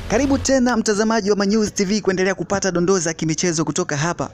Karibu tena mtazamaji wa Manyuzi TV kuendelea kupata dondoo za kimichezo kutoka hapa.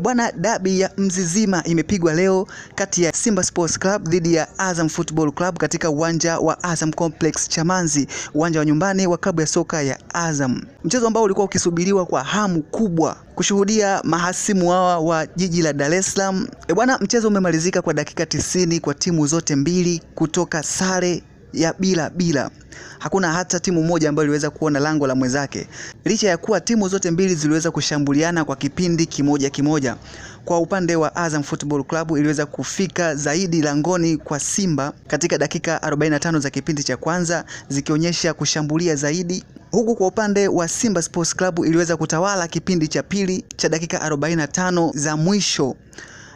Bwana, dabi ya Mzizima imepigwa leo kati ya Simba Sports Club dhidi ya Azam Football Club katika uwanja wa Azam Complex Chamazi, uwanja wa nyumbani wa klabu ya soka ya Azam. Mchezo ambao ulikuwa ukisubiriwa kwa hamu kubwa kushuhudia mahasimu hawa wa jiji la Dar es Salaam. Bwana, mchezo umemalizika kwa dakika 90 kwa timu zote mbili kutoka sare ya bila. Hakuna hata timu moja ambayo iliweza kuona lango la mwenzake. Licha ya kuwa timu zote mbili ziliweza kushambuliana kwa kipindi kimoja. Kwa upande wa Azam Football Club iliweza kufika zaidi langoni kwa Simba katika dakika 45 za kipindi cha kwanza, zikionyesha kushambulia zaidi. Huku kwa upande wa Simba Sports Club iliweza kutawala kipindi cha pili cha dakika 45 za mwisho,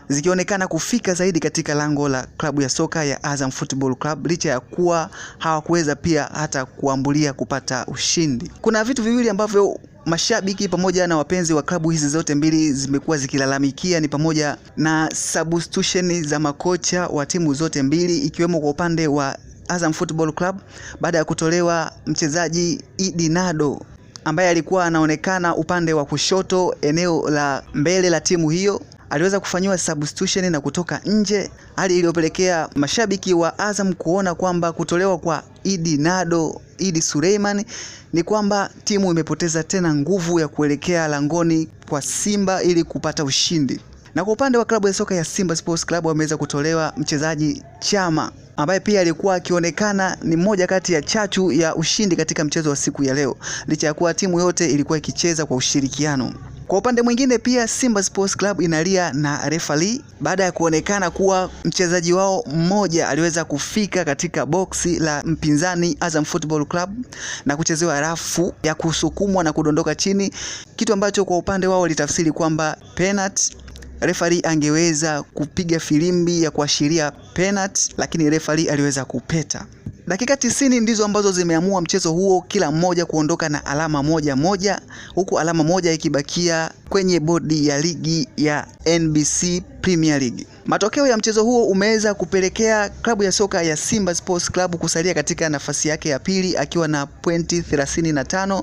zikionekana kufika zaidi katika lango la klabu ya soka ya Azam Football Club, licha ya kuwa hawakuweza pia hata kuambulia kupata ushindi. Kuna vitu viwili ambavyo mashabiki pamoja na wapenzi wa klabu hizi zote mbili zimekuwa zikilalamikia, ni pamoja na substitution za makocha wa timu zote mbili, ikiwemo kwa upande wa Azam Football Club baada ya kutolewa mchezaji Idi Nado ambaye alikuwa anaonekana upande wa kushoto eneo la mbele la timu hiyo, aliweza kufanyiwa substitution na kutoka nje, hali iliyopelekea mashabiki wa Azam kuona kwamba kutolewa kwa Idi Suleiman ni kwamba timu imepoteza tena nguvu ya kuelekea langoni kwa Simba ili kupata ushindi. Na kwa upande wa klabu ya soka ya Simba Sports Club wameweza kutolewa mchezaji Chama ambaye pia alikuwa akionekana ni mmoja kati ya chachu ya ushindi katika mchezo wa siku ya leo, licha ya kuwa timu yote ilikuwa ikicheza kwa ushirikiano. Kwa upande mwingine pia Simba Sports Club inalia na referee baada ya kuonekana kuwa mchezaji wao mmoja aliweza kufika katika boksi la mpinzani Azam Football Club na kuchezewa rafu ya kusukumwa na kudondoka chini, kitu ambacho kwa upande wao litafsiri kwamba penalty. Referee angeweza kupiga filimbi ya kuashiria penalty, lakini referee aliweza kupeta. Dakika 90 ndizo ambazo zimeamua mchezo huo, kila mmoja kuondoka na alama moja, huku alama moja ikibakia kwenye bodi ya ligi ya NBC Premier League. Matokeo ya mchezo huo umeweza kupelekea klabu ya soka ya Simba Sports Club kusalia katika nafasi yake ya pili akiwa na pointi 35,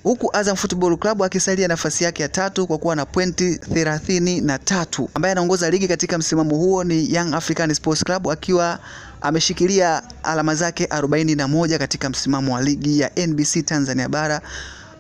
huku Azam Football Club akisalia nafasi yake ya tatu kwa kuwa na pointi 33. Ambaye anaongoza ligi katika msimamo huo ni Young African Sports Club akiwa ameshikilia alama zake 41 katika msimamo wa ligi ya NBC Tanzania Bara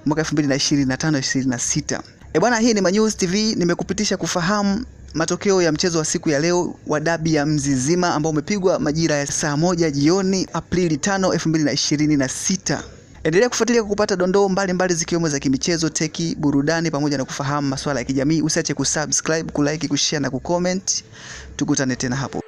mwaka 2025-26. Bwana, hii ni Manyuzi TV, nimekupitisha kufahamu matokeo ya mchezo wa siku ya leo wa dabi ya Mzizima ambao umepigwa majira ya saa 1 jioni Aprili 5, 2026. Endelea kufuatilia kupata dondoo mbalimbali zikiwemo za kimichezo, teki, burudani pamoja na kufahamu masuala ya kijamii. Usiache kusubscribe, kulike, kushare na kucomment. Tukutane tena hapo.